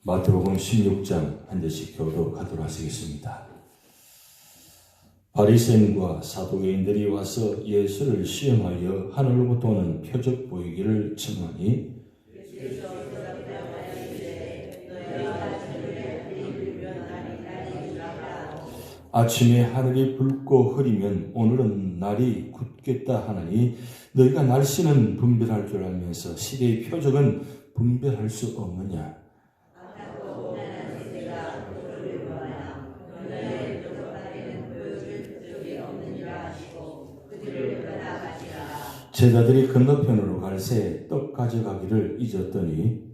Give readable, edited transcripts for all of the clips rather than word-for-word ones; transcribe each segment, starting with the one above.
마태복음 16장 한 절씩 교독하도록 하시겠습니다. 바리새인과 사두개인들이 와서 예수를 시험하여 하늘로부터 오는 표적 보이기를 청하니 아침에 하늘이 붉고 흐리면 오늘은 날이 굳겠다 하나니 너희가 날씨는 분별할 줄 알면서 시대의 표적은 분별할 수 없느냐. 제자들이 건너편으로 갈새 떡 가져가기를 잊었더니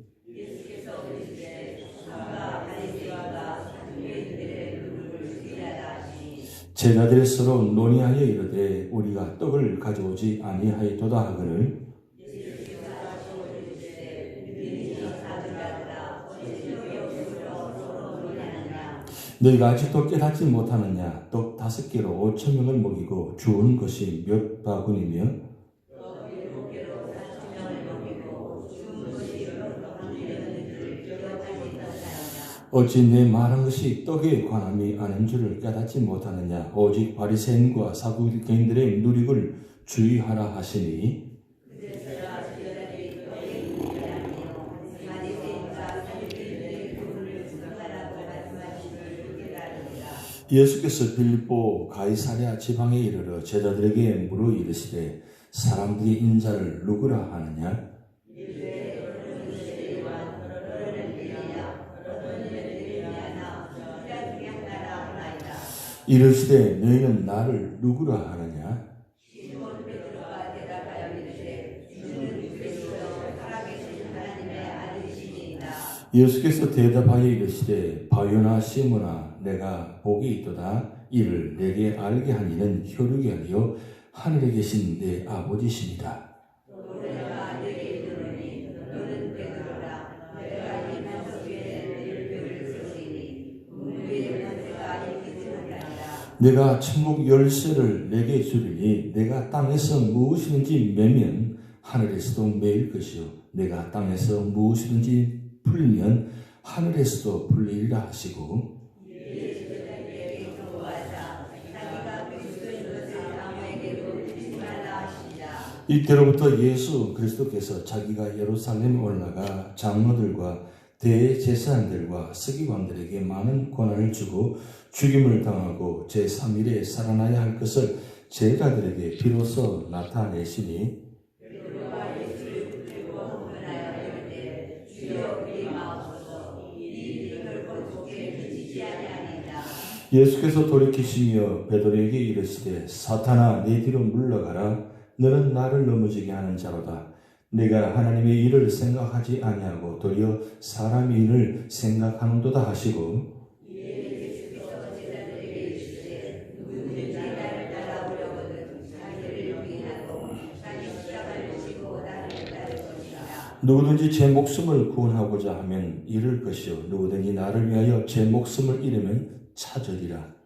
제자들이 서로 논의하여 이르되 우리가 떡을 가져오지 아니하였도다 하거늘 너희가 아직도 깨닫지 못하느냐. 떡 5개로 5,000명을 먹이고 주운 것이 몇 바구니며 어찌 내 말한 것이 떡에 관함이 아닌 줄을 깨닫지 못하느냐. 오직 바리새인과 사두개인들의 누룩을 주의하라 하시니 예수께서 빌립보 가이사랴 지방에 이르러 제자들에게 물어 이르시되 사람들이 인자를 누구라 하느냐. 이르시되 너희는 나를 누구라 하느냐. 예수께서 대답하여 이르시되 바요나 시므나 내가 복이 있도다. 이를 내게 알게 한 이는 혈육이 아니요 하늘에 계신 내 아버지시니라. 내가 천국 열쇠를 내게 주리니 내가 땅에서 무엇이든지 매면 하늘에서도 매일 것이요 내가 땅에서 무엇이든지 풀면 하늘에서도 풀리리라 하시고 이때로부터 예수 그리스도께서 자기가 예루살렘에 올라가 장로들과 대제사장들과 서기관들에게 많은 권한을 주고 죽임을 당하고 제3일에 살아나야 할 것을 제자들에게 비로소 나타내시니 예수께서 돌이키시며 베드로에게 이르시되 사탄아 내 뒤로 물러가라. 너는 나를 넘어지게 하는 자로다. 내가 하나님의 일을 생각하지 아니하고 도리어 사람의 일을 생각하는도다 하시고 누구든지 제 목숨을 구원하고자 하면 잃을 것이요 누구든지 나를 위하여 제 목숨을 잃으면 찾으리라.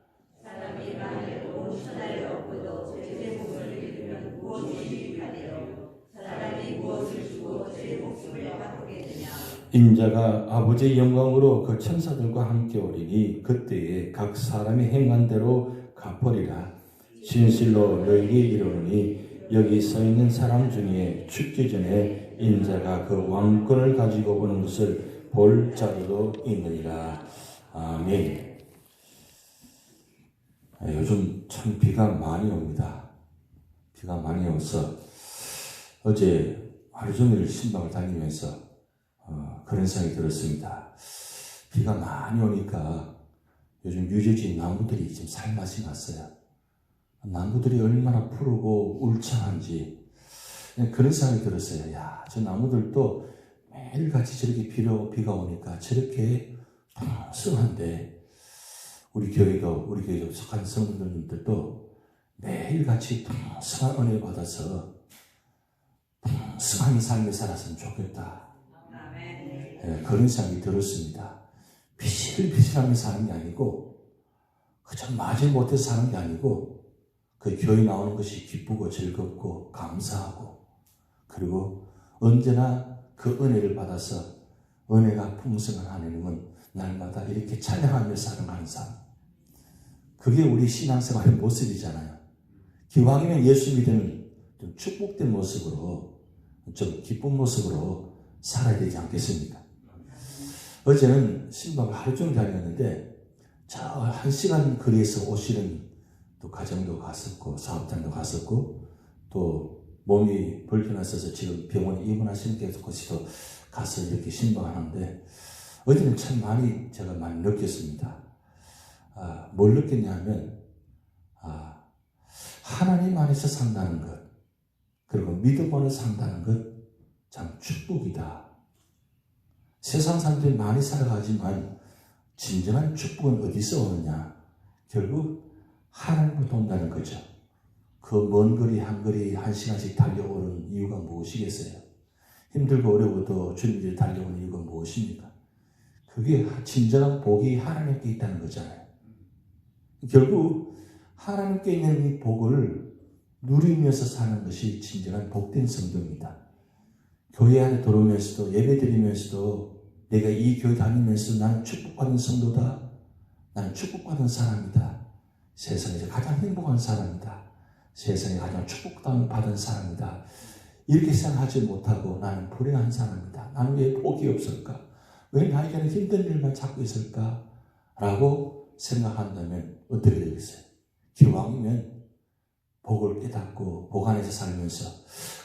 인자가 아버지의 영광으로 그 천사들과 함께 오리니 그때에 각 사람이 행한 대로 갚으리라. 진실로 너희에게 이르노니 여기 서 있는 사람 중에 죽기 전에 인자가 그 왕권을 가지고 오는 것을 볼 자도 있느니라. 아멘. 요즘 참 비가 많이 옵니다. 비가 많이 와서 어제 하루 종일 신방을 다니면서 그런 생각이 들었습니다. 비가 많이 오니까 요즘 유적지 나무들이 좀 살맛이 났어요. 나무들이 얼마나 푸르고 울창한지 그런 생각이 들었어요. 야, 저 나무들도 매일같이 저렇게 비가 오니까 저렇게 풍성한데 우리 교회도 속한 성도님들도 매일같이 풍성한 은혜 받아서 풍성한 삶을 살았으면 좋겠다. 그런 생각이 들었습니다. 비실비실하게 사는 게 아니고 그저 마지 못해서 사는 게 아니고 그 교회 나오는 것이 기쁘고 즐겁고 감사하고 그리고 언제나 그 은혜를 받아서 은혜가 풍성한 하나님은 날마다 이렇게 찬양하며 살아가는 삶. 그게 우리 신앙생활의 모습이잖아요. 기왕이면 예수 믿으면 좀 축복된 모습으로, 좀 기쁜 모습으로 살아야 되지 않겠습니까? 어제는 신방을 하루 종일 다녔는데, 저 1시간 거리에서 오시는 또 가정도 갔었고, 사업장도 갔었고, 또 몸이 불편하셔서 지금 병원에 입원하시는 곳에도 가서 이렇게 신방하는데, 어제는 참 제가 많이 느꼈습니다. 뭘 느꼈냐면, 하나님 안에서 산다는 것, 그리고 믿음 안에 산다는 것, 참 축복이다. 세상 사람들이 많이 살아가지만, 진정한 축복은 어디서 오느냐? 결국 하나님으로부터 온다는 거죠. 그 먼 거리, 한 거리, 1시간씩 달려오는 이유가 무엇이겠어요? 힘들고 어려워도 주님들이 달려오는 이유가 무엇입니까? 그게 진정한 복이 하나님께 있다는 거잖아요. 결국 하나님께 있는 이 복을 누리면서 사는 것이 진정한 복된 성도입니다. 교회 안에 들어오면서도 예배드리면서도 내가 이 교회 다니면서 나는 축복받은 성도다. 나는 축복받은 사람이다. 세상에서 가장 행복한 사람이다. 세상에 가장 축복받은 사람이다. 이렇게 생각하지 못하고 나는 불행한 사람이다. 나는 왜 복이 없을까? 왜 나에게는 힘든 일만 찾고 있을까? 라고 생각한다면 어떻게 되겠어요? 기왕이면 복을 깨닫고 복 안에서 살면서,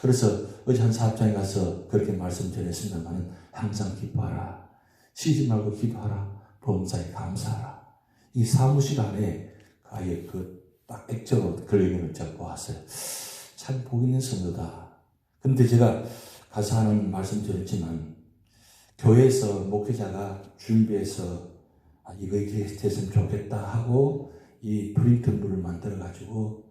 그래서 어제 한 사업장에 가서 그렇게 말씀드렸습니다만 항상 기뻐하라. 쉬지 말고 기도하라. 범사에 감사하라. 이 사무실 안에 아예 딱 액자로 걸려있는 걸 제가 보았어요. 참 복 있는 성도다. 근데 제가 가서 하는 말씀드렸지만, 교회에서 목회자가 준비해서 이거 이렇게 됐으면 좋겠다 하고 이 프린트물을 만들어가지고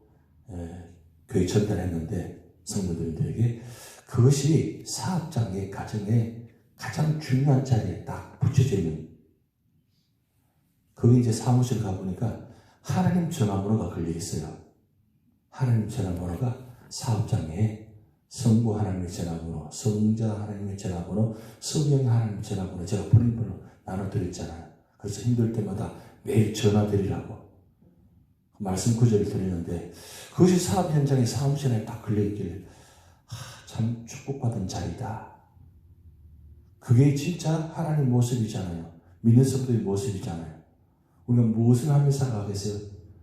교회 전달했는데, 성도들에게 그것이 사업장의 가정에 가장 중요한 자리에 딱 붙여져 있는, 거기 이제 사무실 가보니까 하나님 전화번호가 걸려 있어요. 하나님 전화번호가 사업장에 성부 하나님의 전화번호, 성자 하나님의 전화번호, 성령 하나님의 전화번호, 제가 본인번호 나눠드렸잖아요. 그래서 힘들 때마다 매일 전화드리라고 말씀 구절을 드리는데, 그것이 사업 현장에 사무실에 딱 걸려있길래 참 축복받은 자리다. 그게 진짜 하나님 모습이잖아요. 믿는 성도의 모습이잖아요. 우리가 무엇을 하며 살아가겠어요?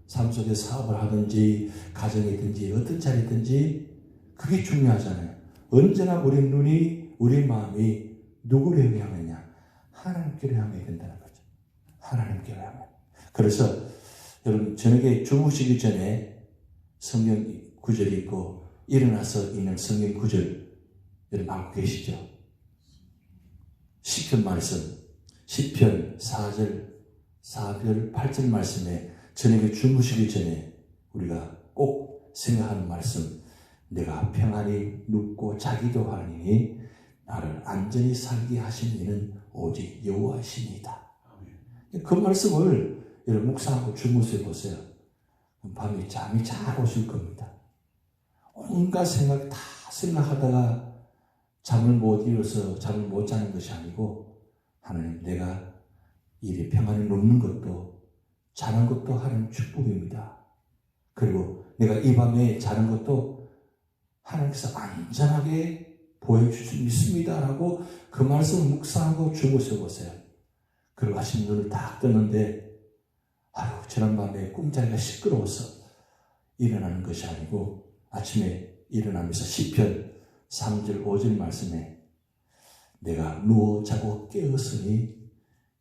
삶 속에 사업을 하든지 가정이든지 어떤 자리든지 그게 중요하잖아요. 언제나 우리 눈이, 우리 마음이 누구를 향하느냐? 하나님께로 향해야 된다는 거죠. 하나님께로 향해. 그래서 여러분 저녁에 주무시기 전에 성경 구절이 있고 일어나서 있는 성경 구절 여러분 알고 계시죠? 시편 말씀, 시편 4절 8절 말씀에 저녁에 주무시기 전에 우리가 꼭 생각하는 말씀, 내가 평안히 눕고 자기도 하느니 나를 안전히 살게 하신 이는 오직 여호와시니이다. 그 말씀을 여러분 묵상하고 주무세 보세요. 밤에 잠이 잘 오실 겁니다. 온갖 생각 다 생각하다가 잠을 못 이뤄서 잠을 못 자는 것이 아니고, 하나님 내가 이리 평안히 눕는 것도 자는 것도 하나님 축복입니다. 그리고 내가 이 밤에 자는 것도 하나님께서 안전하게 보여주실 수 있습니다라고 그 말씀을 묵상하고 주무셔 보세요. 그리고 아침 눈을 딱 뜨는데 지난밤에 꿈자리가 시끄러워서 일어나는 것이 아니고, 아침에 일어나면서 시편 3절 5절 말씀에 내가 누워 자고 깨었으니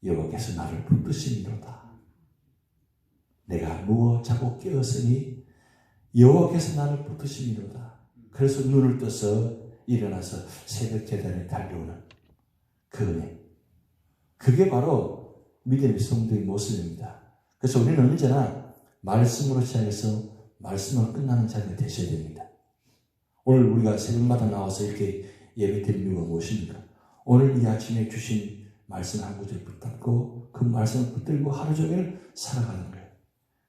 여호와께서 나를 붙드시리로다. 내가 누워 자고 깨었으니 여호와께서 나를 붙드시리로다. 그래서 눈을 떠서 일어나서 새벽 제단에 달려오는 그 은혜, 그게 바로 믿음의 성도의 모습입니다. 그래서 우리는 언제나 말씀으로 시작해서 말씀으로 끝나는 자리가 되셔야 됩니다. 오늘 우리가 새벽마다 나와서 이렇게 예배 드리는 이유가 무엇입니까? 오늘 이 아침에 주신 말씀 한 구절 붙잡고 그 말씀을 붙들고 하루 종일 살아가는 거예요.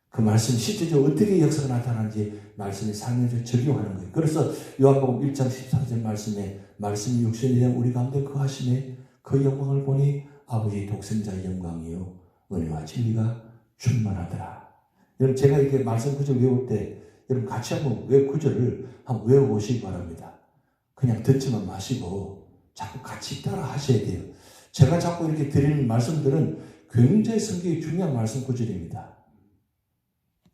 그 말씀이 실제적으로 어떻게 역사가 나타나는지 말씀이 삶에 적용하는 거예요. 그래서 요한복음 1장 14절 말씀에 말씀이 육신이 된 우리 가운데 거하시네, 그 영광을 보니 아버지 독생자의 영광이요 은혜와 진리가 충만하더라. 여러분 제가 이렇게 말씀 구절 외울 때 여러분 같이 한번 구절을 한번 외워보시기 바랍니다. 그냥 듣지만 마시고 자꾸 같이 따라 하셔야 돼요. 제가 자꾸 이렇게 드리는 말씀들은 굉장히 성경이 중요한 말씀 구절입니다.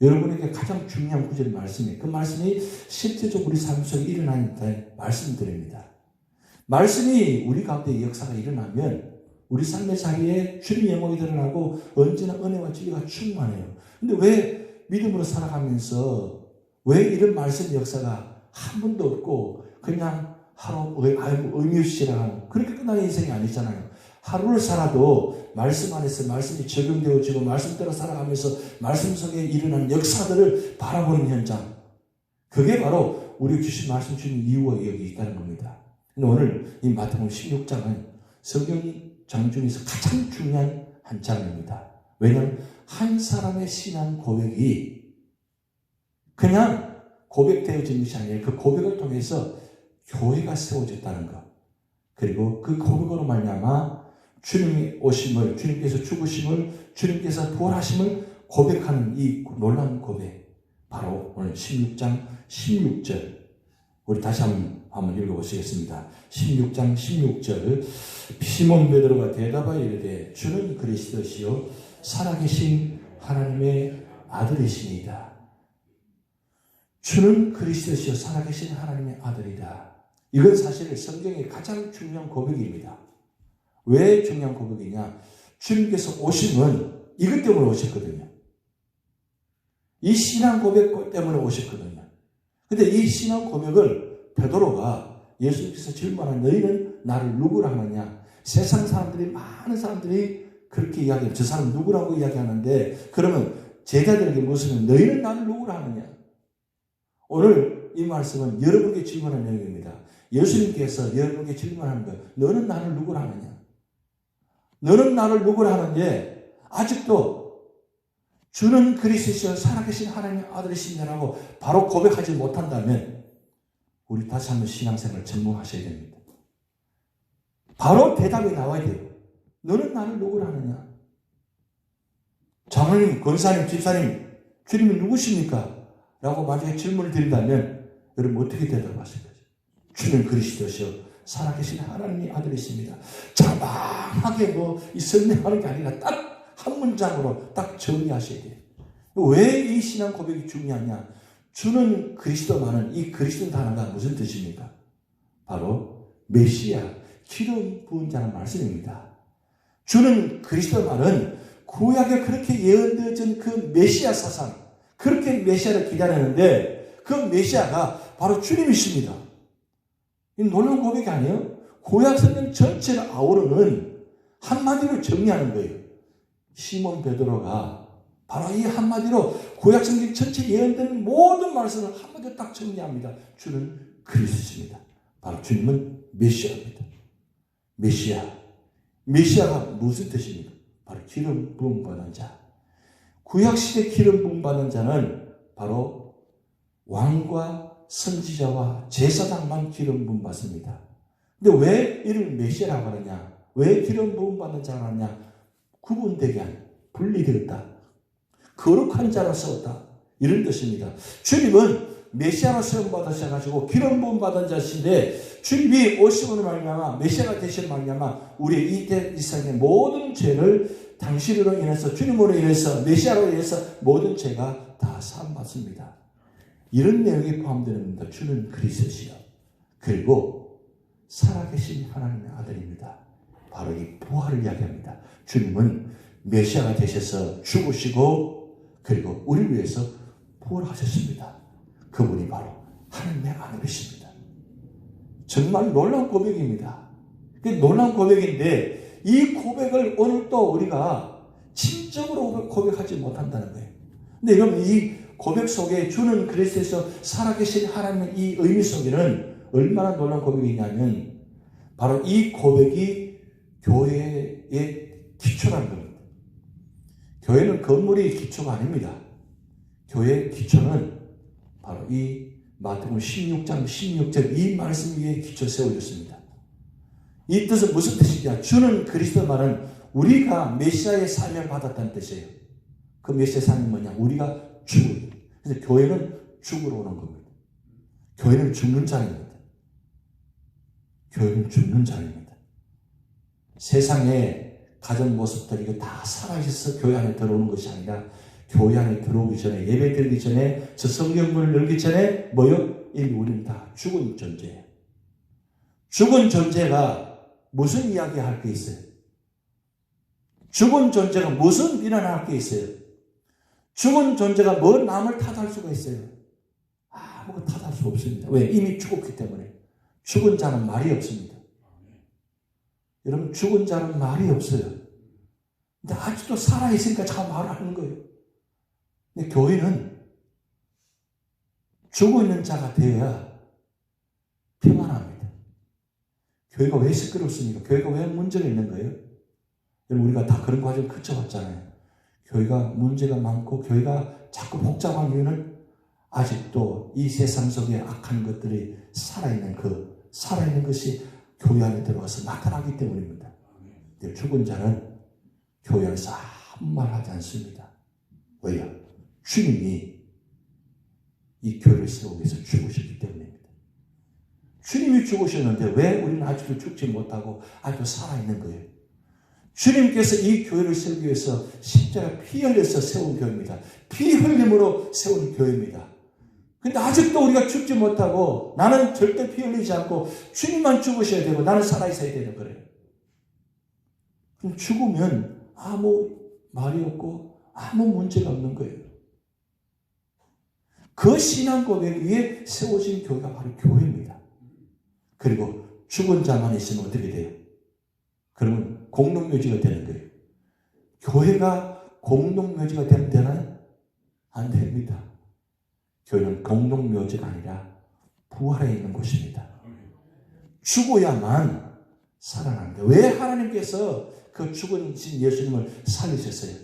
여러분에게 가장 중요한 구절 말씀이에요. 그 말씀이 실제적으로 우리 삶 속에 일어나는 말씀드립니다. 말씀이 우리 가운데 역사가 일어나면 우리 삶의 자리에 주님의 영광이 드러나고 언제나 은혜와 진리가 충만해요. 근데 왜 믿음으로 살아가면서 왜 이런 말씀 역사가 한 번도 없고 그냥 하루 의미 없이 지나가는 그렇게 끝나는 인생이 아니잖아요. 하루를 살아도 말씀 안에서 말씀이 적용되어지고 말씀대로 살아가면서 말씀 속에 일어나는 역사들을 바라보는 현장. 그게 바로 우리 주신 말씀 주는 이유와 여기 있다는 겁니다. 근데 오늘 이 마태복음 16장은 성경장 중에서 가장 중요한 한 장입니다. 왜냐하면 한 사람의 신앙 고백이 그냥 고백되어진 것이 아니라 그 고백을 통해서 교회가 세워졌다는 것. 그리고 그 고백으로 말미암아 주님이 오심을, 주님께서 죽으심을, 주님께서 부활하심을 고백하는 이 놀라운 고백. 바로 오늘 16장 16절. 우리 다시 한번 읽어보시겠습니다. 16장 16절. 시몬 베드로가 대답하여 이르되 주는 그리스도시요 살아계신 하나님의 아들이시니이다. 주는 그리스도시요 살아계신 하나님의 아들이다. 이건 사실 성경의 가장 중요한 고백입니다. 왜 중요한 고백이냐? 주님께서 오심은 이것 때문에 오셨거든요. 이 신앙 고백 때문에 오셨거든요. 근데 이 신앙 고백을 베드로가 예수님께서 질문한 너희는 나를 누구라 하느냐? 세상 사람들이 많은 사람들이 그렇게 이야기해요. 저 사람 누구라고 이야기하는데 그러면 제자들에게 물으면 너희는 나를 누구라 하느냐? 오늘 이 말씀은 여러분께 질문한 내용입니다. 예수님께서 여러분께 질문하는 거예요. 너는 나를 누구라 하느냐? 너는 나를 누구라 하는데 아직도 주는 그리스도시요 살아계신 하나님의 아들이시냐라고 바로 고백하지 못한다면 우리 다시 한번 신앙생활을 점검하셔야 됩니다. 바로 대답이 나와야 돼요. 너는 나를 누구라 하느냐? 장로님, 권사님, 집사님, 주님이 누구십니까? 라고 만약에 질문을 드린다면 여러분 어떻게 대답하실 거죠? 주는 그리스도시요 살아계신 하나님의 아들이십니다. 자막하게 이 설명하는 게 아니라 딱 한 문장으로 딱 정리하셔야 돼요. 왜 이 신앙 고백이 중요하냐? 주는 그리스도만은 이 그리스도 단어가 무슨 뜻입니까? 바로 메시아, 기름 부은 자는 말씀입니다. 주는 그리스도만은 구약에 그렇게 예언되어진 그 메시아 사상, 그렇게 메시아를 기다렸는데 그 메시아가 바로 주님이십니다. 이 놀라운 고백이 아니에요? 구약 성경 전체를 아우르는 한마디로 정리하는 거예요. 시몬 베드로가 바로 이 한마디로 구약 성경 전체 예언되는 모든 말씀을 한마디로 딱 정리합니다. 주는 그리스도십니다. 바로 주님은 메시아입니다. 메시아가 무슨 뜻입니까? 바로 기름 부음 받은 자. 구약시대 기름 부음 받은 자는 바로 왕과 선지자와 제사장만 기름 부음 받습니다. 근데 왜 이를 메시아라고 하느냐? 왜 기름 부음 받는 자가 하느냐? 구분되게 한, 분리되었다. 거룩한 자로 세웠다. 이런 뜻입니다. 주님은 메시아로 세움 받으셔가지고 기름 부음 받은 자신데 주님이 오심으로 말미암아 메시아가 되시는 말미암아 우리 이 세상의 모든 죄를 당신으로 인해서 주님으로 인해서 메시아로 인해서 모든 죄가 다 사함 받습니다. 이런 내용이 포함됩니다. 주는 그리스도시요. 그리고 살아계신 하나님의 아들입니다. 바로 이 부활을 이야기합니다. 주님은 메시아가 되셔서 죽으시고 그리고 우리를 위해서 부활하셨습니다. 그분이 바로 하나님의 아들이십니다. 정말 놀라운 고백입니다. 놀라운 고백인데 이 고백을 오늘 또 우리가 진정으로 고백하지 못한다는 거예요. 근데 여러분 이 고백 속에 주는 그리스도에서 살아계신 하나님의 이 의미 속에는 얼마나 놀라운 고백이냐면 바로 이 고백이 교회의 기초라는 겁니다. 교회는 건물이 기초가 아닙니다. 교회의 기초는 바로 이 마태복음 16장 16절 이 말씀 위에 기초 세워졌습니다. 이 뜻은 무슨 뜻이냐? 주는 그리스도 말은 우리가 메시아의 사명 받았다는 뜻이에요. 그 메시아의 사명이 뭐냐? 우리가 죽을. 그래서 교회는 죽으러 오는 겁니다. 교회는 죽는 자입니다. 교회는 죽는 자입니다. 세상의 가정 모습들이 이거 다 살아있어서 교회 안에 들어오는 것이 아니라 교회 안에 들어오기 전에, 예배 드리기 전에, 저 성경문을 열기 전에 뭐요? 이미 우리는 다 죽은 존재예요. 죽은 존재가 무슨 이야기 할 게 있어요? 죽은 존재가 무슨 비난할 게 있어요? 죽은 존재가 뭐 남을 탓할 수가 있어요? 아무것도 탓할 수 없습니다. 왜? 이미 죽었기 때문에. 죽은 자는 말이 없습니다. 여러분, 죽은 자는 말이 없어요. 근데 아직도 살아있으니까 자꾸 말을 하는 거예요. 근데 교회는 죽어 있는 자가 되어야 평안합니다. 교회가 왜 시끄럽습니까? 교회가 왜 문제가 있는 거예요? 여러분, 우리가 다 그런 과정 거쳐봤잖아요. 교회가 문제가 많고 교회가 자꾸 복잡한 이유는 아직도 이 세상 속에 악한 것들이 살아있는 것이 교회 안에 들어와서 나타나기 때문입니다. 죽은 자는 교회 안에서 아무 말 하지 않습니다. 왜요? 주님이 이 교회를 세우기 위해서 죽으셨기 때문입니다. 주님이 죽으셨는데 왜 우리는 아직도 죽지 못하고 아직도 살아있는 거예요? 주님께서 이 교회를 세우기 위해서 십자가 피 흘려서 세운 교회입니다. 피 흘림으로 세운 교회입니다. 근데 아직도 우리가 죽지 못하고 나는 절대 피 흘리지 않고 주님만 죽으셔야 되고 나는 살아있어야 되는 거예요. 그럼 죽으면 아무 말이 없고 아무 문제가 없는 거예요. 그 신앙 고백 위에 세워진 교회가 바로 교회입니다. 그리고 죽은 자만 있으면 어떻게 돼요? 그러면 공동묘지가 되는 거예요. 교회가 공동묘지가 되면 되나요? 안 됩니다. 교회는 공동묘지가 아니라 부활해 있는 곳입니다. 죽어야만 살아납니다. 왜 하나님께서 그 죽으신 예수님을 살리셨어요?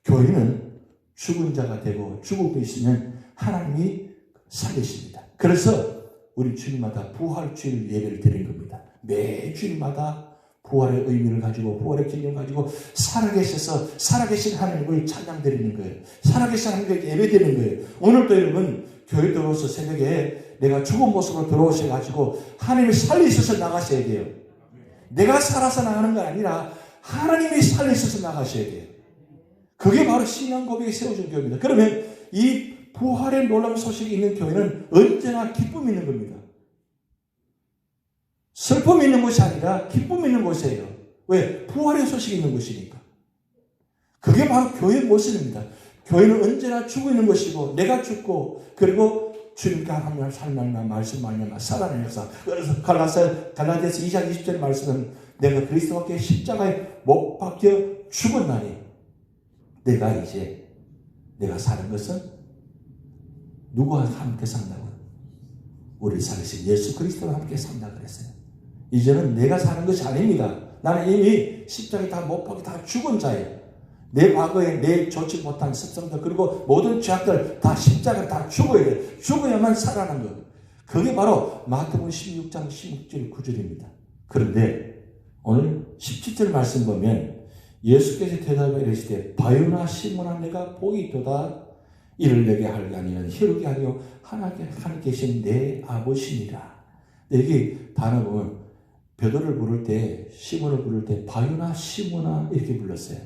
교회는 죽은 자가 되고 죽고 있으면 하나님이 살리십니다. 그래서 우리 주일마다 부활주일 예배를 드리는 겁니다. 매 주일마다 부활의 의미를 가지고 부활의 기념을 가지고 살아계셔서 살아계신 하나님을 찬양드리는 거예요. 살아계신 하나님께 예배드리는 거예요. 오늘도 여러분 교회 들어와서 새벽에 내가 죽은 모습으로 들어오셔가지고 하나님이 살리셔서 나가셔야 돼요. 내가 살아서 나가는 게 아니라 하나님이 살리셔서 나가셔야 돼요. 그게 바로 신앙 고백이 세워진 교회입니다. 그러면 이 부활의 놀라운 소식이 있는 교회는 언제나 기쁨이 있는 겁니다. 슬픔이 있는 것이 아니라 기쁨이 있는 곳이에요. 왜? 부활의 소식이 있는 것이니까. 그게 바로 교회의 모습입니다. 교회는 언제나 죽어 있는 것이고 내가 죽고 그리고 주님과 하나님 살면 말씀 말면 살아내는 역사. 그래서 갈라디아서 2장 20절 말씀은 내가 그리스도와 함께 십자가에 못 박혀 죽었나니 내가 사는 것은 누구와 함께 산다고요? 우리 살으신 예수 그리스도와 함께 산다 그랬어요. 이제는 내가 사는 것이 아닙니다. 나는 이미 십자가에 다 못 박혀 다 죽은 자예요. 내 과거에 내 좋지 못한 습성들 그리고 모든 죄악들 다 십자가에 다 죽어야 돼요. 죽어야만 살아나는 것. 그게 바로 마태복음 16장 16절 9절입니다. 그런데 오늘 17절 말씀 보면 예수께서 대답하여 이르시되 바요나 시몬아 내가 복이 있도다. 이를 내게 할 아니면 희록이 아니요 하나님께 계신 내 아버지니라. 여기 단어 보면 베드로를 부를 때 시몬을 부를 때 바요나 시몬아 이렇게 불렀어요.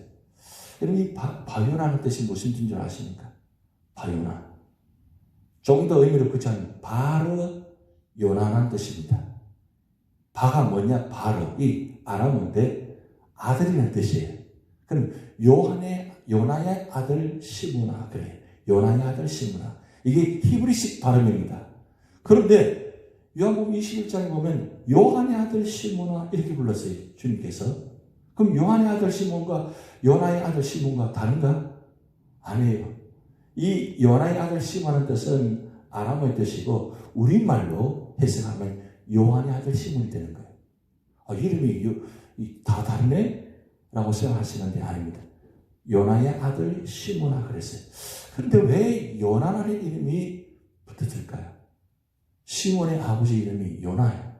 여러분 이 바요나는 뜻이 무슨 뜻인 줄 아십니까? 바요나 조금 더 의미를 붙이면 바르 요나라는 뜻입니다. 바가 뭐냐? 바르 이 아람어인데 아들이라는 뜻이에요. 그럼 요나의 아들 시므나 그래. 요나의 아들 시므나 이게 히브리식 발음입니다. 그런데 요한복음 21장에 보면 요한의 아들 시므나 이렇게 불렀어요. 주님께서. 그럼 요한의 아들 시몬과 요나의 아들 시몬과 다른가? 아니에요. 이 요나의 아들 시몬의 뜻은 아람어의 뜻이고 우리말로 해석하면 요한의 아들 시몬이 되는 거예요. 이름이 다 다르네? 라고 생각하시는데 아닙니다. 요나의 아들 시몬아 그랬어요. 그런데 왜 요나라는 이름이 붙었을까요? 시몬의 아버지 이름이 요나예요.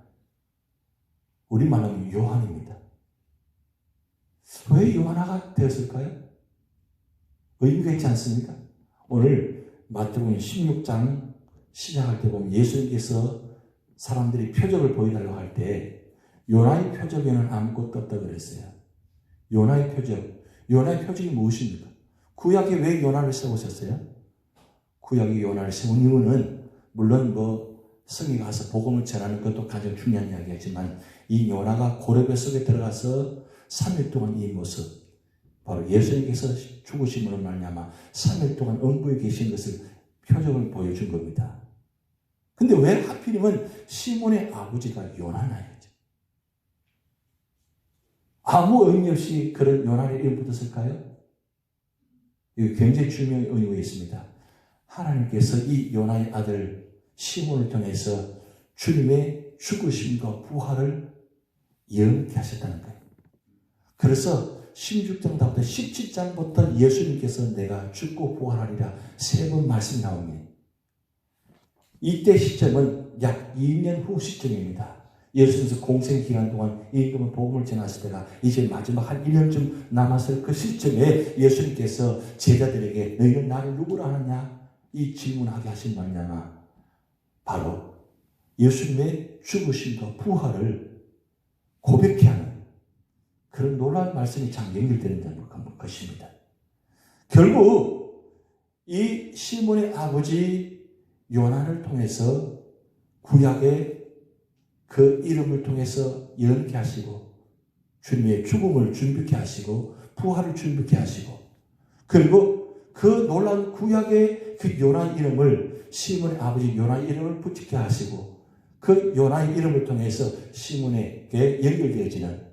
우리말로 하면 요한입니다. 왜 요한화가 되었을까요? 의미가 있지 않습니까? 오늘 마태복음 16장 시작할 때 보면 예수님께서 사람들이 표적을 보여달라고 할 때 요나의 표적에는 아무것도 없다고 그랬어요. 요나의 표적이 무엇입니까? 구약에 왜 요나를 세우셨어요? 구약에 요나를 세운 이유는 물론 성에 가서 복음을 전하는 것도 가장 중요한 이야기였지만 이 요나가 고레배 속에 들어가서 3일 동안 이 모습, 바로 예수님께서 죽으심으로 말미암아 3일 동안 음부에 계신 것을 표적을 보여준 겁니다. 근데 왜 하필이면 시몬의 아버지가 요나나였죠? 아무 의미 없이 그런 요나를 이름 붙었을까요? 이거 굉장히 중요한 의미가 있습니다. 하나님께서 이 요나의 아들 시몬을 통해서 주님의 죽으심과 부활을 예언케 하셨다는 거예요. 그래서 16장부터 17장부터 예수님께서 내가 죽고 부활하리라 3번 말씀이 나옵니다. 이때 시점은 약 2년 후 시점입니다. 예수님께서 공생 기간 동안 임금은 복음을 전하실 때가 이제 마지막 한 1년쯤 남았을 그 시점에 예수님께서 제자들에게 너희는 나를 누구라 하느냐 이 질문하게 하신 말이냐 바로 예수님의 죽으심과 부활을 고백케 하는 그런 놀라운 말씀이 참 연결되는 것입니다. 결국 이 시몬의 아버지 요나를 통해서 구약의 그 이름을 통해서 예언케 하시고 주님의 죽음을 준비케 하시고 부활을 준비케 하시고 그리고 그 놀라운 구약의 그 요나 이름을 시몬의 아버지 요나 이름을 붙이게 하시고 그 요나의 이름을 통해서 시몬에게 연결되어지는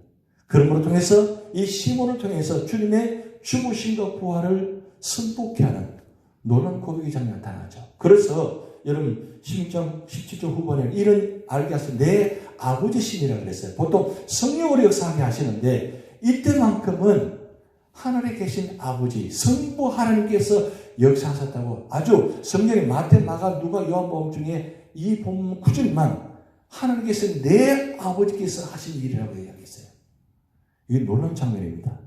그러므로 통해서 이 시몬을 통해서 주님의 죽으심과 부활을 선포케 하는 놀라운 고백의 장면이 나타나죠. 그래서 여러분 16장 17절 후반에 이런 알게 하셔서 내 아버지 신이라고 그랬어요. 보통 성령으로 역사하게 하시는데 이때만큼은 하늘에 계신 아버지 성부 하나님께서 역사하셨다고 아주 성경의 마태, 마가, 누가, 요한복음 중에 이 본문 9절만 하나님께서 내 아버지께서 하신 일이라고 이야기했어요. 이게 놀라운 장면입니다.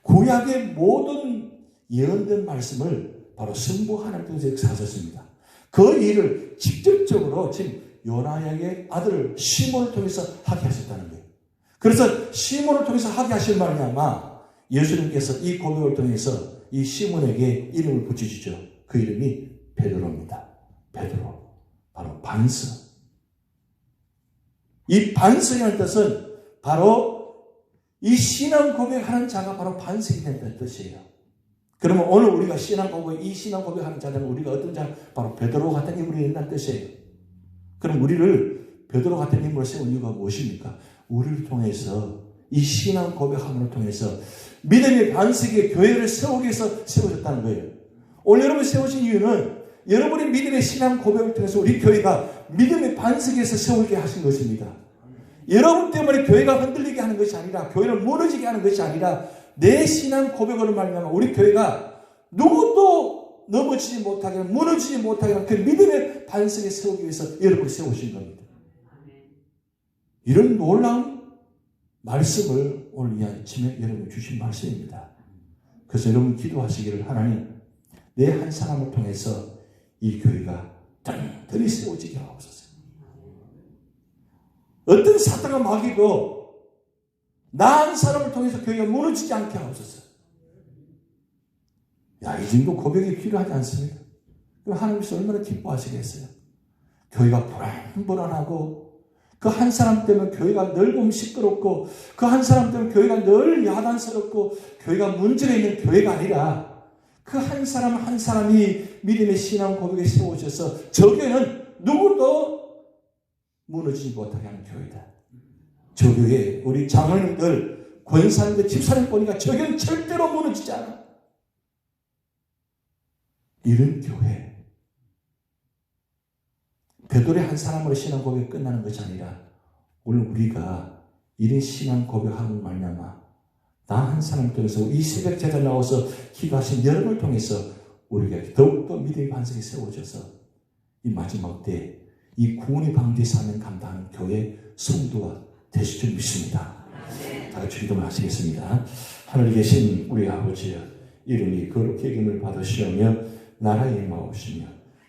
구약의 모든 예언된 말씀을 바로 성부 하나님께서 역사하셨습니다. 그 일을 직접적으로 지금 요나의 아들 시몬을 통해서 하게 하셨다는 거예요. 그래서 시몬을 통해서 하게 하실 말이냐마 예수님께서 이 고백을 통해서 이 시몬에게 이름을 붙여주죠. 그 이름이 베드로입니다. 베드로. 바로 반석. 이 반석이라는 뜻은 바로 이 신앙 고백하는 자가 바로 반석이 된다는 뜻이에요. 그러면 오늘 우리가 신앙 고백, 이 신앙 고백하는 자들은 우리가 어떤 자, 바로 베드로 같은 인물이 된다는 뜻이에요. 그럼 우리를 베드로 같은 인물을 세운 이유가 무엇입니까? 우리를 통해서 이 신앙 고백함을 통해서 믿음의 반석의 교회를 세우기 위해서 세워졌다는 거예요. 오늘 여러분 세우신 이유는 여러분의 믿음의 신앙 고백을 통해서 우리 교회가 믿음의 반석에서 세우게 하신 것입니다. 여러분 때문에 교회가 흔들리게 하는 것이 아니라 교회를 무너지게 하는 것이 아니라 내 신앙 고백으로 말미암아 우리 교회가 누구도 넘어지지 못하게 무너지지 못하게 하는 그 믿음의 반석에 세우기 위해서 여러분을 세우신 겁니다. 이런 놀라운 말씀을 오늘 이 아침에 여러분 주신 말씀입니다. 그래서 여러분 기도하시기를 하나님 내 한 사람을 통해서 이 교회가 든든히 세워지게 하옵소서. 어떤 사탄과 마귀도 나 한 사람을 통해서 교회가 무너지지 않게 하옵소서. 야, 이 정도 고백이 필요하지 않습니까? 그럼 하나님께서 얼마나 기뻐하시겠어요? 교회가 불안불안하고 그 한 사람 때문에 교회가 늘 보면 시끄럽고 그 한 사람 때문에 교회가 늘 야단스럽고 교회가 문제가 있는 교회가 아니라 그 한 사람 한 사람이 믿음의 신앙 고백에 세워져서 저 교회는 누구도 무너지지 못하게 하는 교회다. 저 교회 우리 장로님들 권사님들 집사님 보니까 저 교회는 절대로 무너지지 않아. 이런 교회 베드로의 한 사람으로 신앙 고백이 끝나는 것이 아니라 오늘 우리가 이런 신앙 고백하는 말미암아 나 한 사람 통해서 이 새벽 제자 나와서 기도하신 여러분을 통해서 우리가 더욱더 믿음의 반석이 세워져서 이 마지막 때 이 구원의 방주에 사는 감당하는 교회 성도와 되실 줄 믿습니다. 다 같이 기도하시겠습니다. 하늘에 계신 우리 아버지여, 이름이 거룩히 여김을 받으시오며 나라의 임하옵시며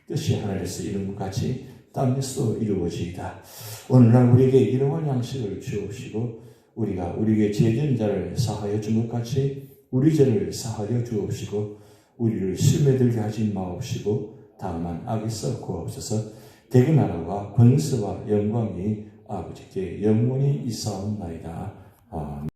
뜻이 하늘에서 이룬 것 같이 땅에서 이루어지이다. 오늘날 우리에게 일용할 양식을 주옵시고 우리가 우리에게 죄진 자를 사하여 준 것 같이 우리 죄를 사하여 주옵시고 우리를 시험에 들게 하지 마옵시고 다만 악에서 구하옵소서. 대개 나라와 권세와 영광이 아버지께 영원히 있사옵나이다. 아멘.